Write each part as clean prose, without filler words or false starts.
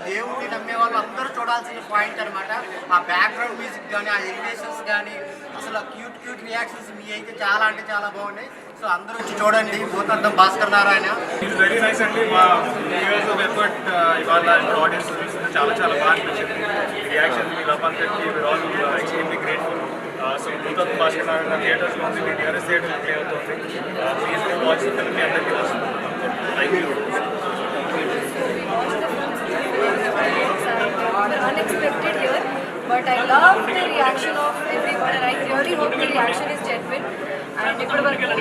దేవుడిని నమ్మే వాళ్ళు అందరూ చూడాల్సిన పాయింట్ అనమాట. ఆ బ్యాక్గ్రౌండ్ మ్యూజిక్ కానీ, ఆ ఎలివేషన్స్ కానీ, అసలు క్యూట్ రియాక్షన్స్ మీ అయితే చాలా అంటే చాలా బాగున్నాయి. సో అందరూ వచ్చి చూడండి. భూతద్దం భాస్కర్ నారాయణ వెరీ నైస్ అండి. మా ఇయర్స్ ఆఫ్ ఎఫర్ట్ ఇవాళ ఆడియన్స్ చాలా బాగా అనిపించింది. రియాక్షన్ మీ లవ్ అంతటి all extremely grateful. So Bhoothaddam Bhaskar Narayana థియేటర్స్లో ఉంది, మీ నియరెస్ట్ థియేటర్ ప్లే అవుతుంది. Please watch film. మీ అందరికీ వస్తుంది. Thank you. Unexpected here, but I love the reaction of everyone and I really hope the reaction is genuine. And if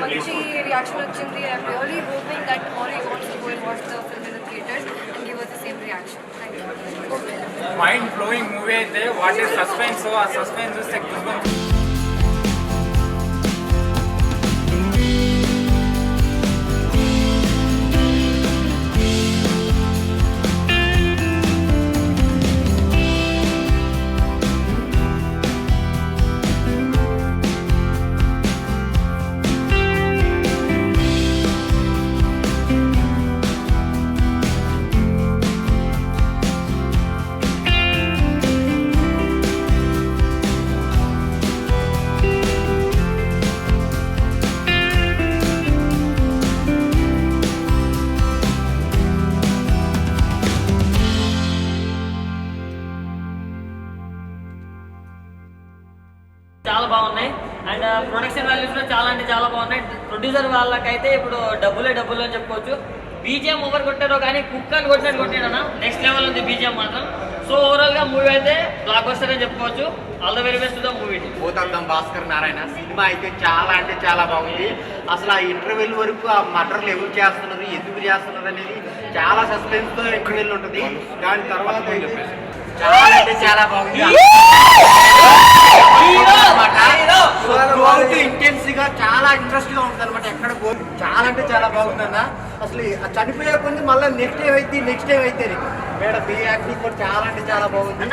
manchi reaction vachindi, I'm really hoping that Maury wants to go and watch the film in the theaters and give us the same reaction. Thank you. Mind blowing movie aithe what is suspense, so aa suspense chuste goosebumps. చాలా బాగున్నాయి and production values కూడా చాలా అంటే చాలా బాగున్నాయి. Producer వాళ్ళకైతే ఇప్పుడు డబ్బులే అని చెప్పుకోవచ్చు. బీజిఎం ఓవర్ కొట్టారో కానీ కుక్ అని కొట్టినట్టు కొట్టాడన్నా నెక్స్ట్ లెవెల్ ఉంది బీజిఎం మాత్రం. సో ఓవరాల్ గా మూవీ అయితే బ్లాక్ బస్టర్ అని చెప్పుకోవచ్చు. All the very best the movie. Bhoothaddam Bhaskar Narayana cinema అయితే చాలా అంటే చాలా బాగుంది. అసలు ఆ ఇంటర్వెల్ వరకు ఆ మర్డర్లు ఎవరు చేస్తున్నారు, ఎందుకు చేస్తున్నారు అనేది చాలా సస్పెన్స్ తో ఇంటర్వెల్ ఉంటుంది. దాని తర్వాత చాలా అంటే చాలా బాగుంది. ఇంటెన్స్ గా చాలా ఇంట్రెస్ట్ గా ఉంటుంది అనమాట. ఎక్కడ చాలా అంటే చాలా బాగుందన్న. అసలు చనిపోయే కొంచెం మళ్ళీ నెక్స్ట్ టైం అయితే మేడం మీ యాక్టింగ్ కూడా చాలా అంటే చాలా బాగుంది.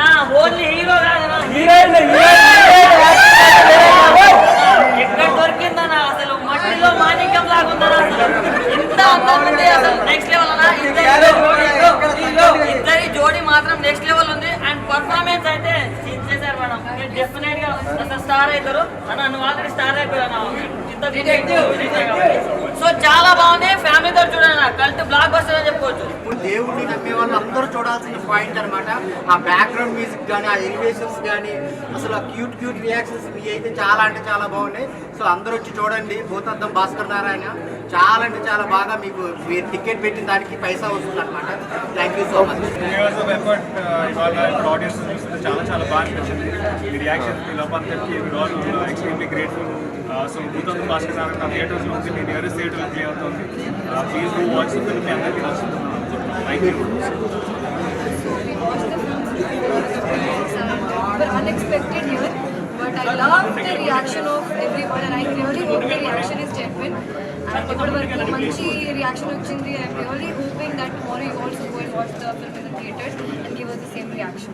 ఎక్కడ దొరికిందన్నా అసలు మట్టిలో మాణిక్యం లాగుందన్నా. ఇంత అందంగా అసలు నెక్స్ట్ లెవెల్ అన్నా. ఇద్దరి జోడి మాత్రం నెక్స్ట్ లెవెల్ ఉంది అండ్ పర్ఫార్మెన్స్ అయితే చేశారు మేడం. డెఫినెట్ గా అసలు స్టార్ అవుతారు అన్న. నువ్వు ఆల్రెడీ స్టార్ అయిపోయాను. సో చాలా బాగుంది. ఫ్యామిలీతో చూడండి. కల్ట్ బ్లాక్ బస్టర్ అని చెప్పుకోవచ్చు. దేవుడిని నమ్మే వాళ్ళు అందరూ చూడాల్సిన పాయింట్ అనమాట. ఆ బ్యాక్గ్రౌండ్ మ్యూజిక్ కానీ, ఆ ఎలివేషన్స్ కానీ, అసలు క్యూట్ రియాక్షన్స్ మీ అయితే చాలా అంటే చాలా బాగున్నాయి. సో అందరూ వచ్చి చూడండి. భూతద్దం భాస్కర్ నారాయణ చాలా అంటే చాలా బాగా మీకు మీరు టికెట్ పెట్టిన దానికి పైసా వస్తుంది అనమాట. Thank you so much. Years of effort ఇవాళ ఆడియన్స్ చాలా బాగా అనిపించింది. మీ రియాక్షన్ మీ లవ్ అంతటి all extremely grateful. So Bhoothaddam Bhaskar Narayana థియేటర్స్లో ఉంది, మీ నియరెస్ట్ థియేటర్ ప్లే అవుతుంది. Please watch film. మీ అందరికీ వస్తుంది. Thank you. Unexpected here, but I love the reaction of everyone and I really hope the reaction is genuine. And if manchi reaction vachindi, I'm really hoping that Maury wants to go and watch the film in the theaters and give us the same reaction.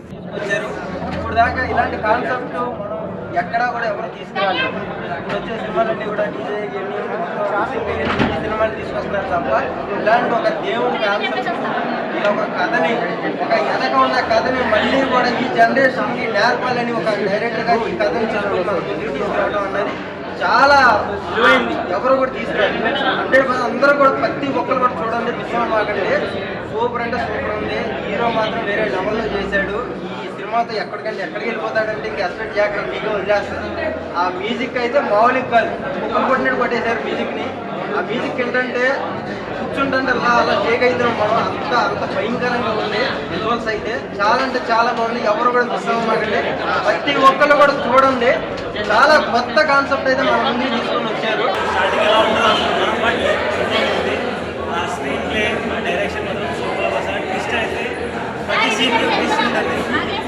ఇప్పుడు దాకా ఇలాంటి concept మనం ఎక్కడా కూడా ఎవరు తీసుకురాలేదు. ఇప్పుడు వచ్చే సినిమాలన్నీ కూడా డీజే సినిమాలు తీసుకొస్తున్నారు తప్ప ఇలాంటి ఒక దేవుడి కాన్సెప్ట్, ఇలా ఒక కథని, ఒక వెనక ఉన్న కథని మళ్ళీ కూడా ఈ జనరేషన్కి నేర్పాలని ఒక డైరెక్టర్గా ఈ కథని చదువుకుని మన ముందుకు తీసుకురావడం అన్నది చాలా విలువైంది. ఎవరు కూడా తీసుకురాలి 100% అందరూ కూడా ప్రతి ఒక్కరు కూడా చూడండి. విశ్వమాగండి సూపర్ అంటే సూపర్ ఉంది. హీరో మాత్రం వేరే లెవెల్లో చేశాడు. ఈ సినిమాతో ఎక్కడికి వెళ్ళిపోతాడంటే ఇంకా ఎక్స్పెక్ట్ చేయకుండా మీకు వదిలేస్తాడు. ఆ మ్యూజిక్ అయితే మామూలుగా కాదు, ఒక్కరు కొట్టినట్టు కొట్టేశారు మ్యూజిక్ని. ఆ మ్యూజిక్ ఏంటంటే కూర్చుంటే అలా షేక్ అవుతున్నాం మనం. అంత భయంకరంగా ఉంది. విజువల్స్ అయితే చాలా అంటే చాలా బాగుంది. ఎవరు కూడా మిస్ అవ్వమాకండి. ప్రతి ఒక్కళ్ళు కూడా చూడండి. చాలా కొత్త కాన్సెప్ట్ అయితే మన ముందు తీసుకొని వచ్చారు. డైరెక్షన్ ట్విస్ట్ అయితే ప్రతి సీన్ ట్విస్ట్ ఉంటుంది.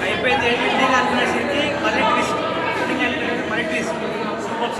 అయిపోయింది ఎండింగ్ అనుకునే సీన్కి మళ్ళీ ట్విస్ట్, మళ్ళీ ట్విస్ట్. సూపర్.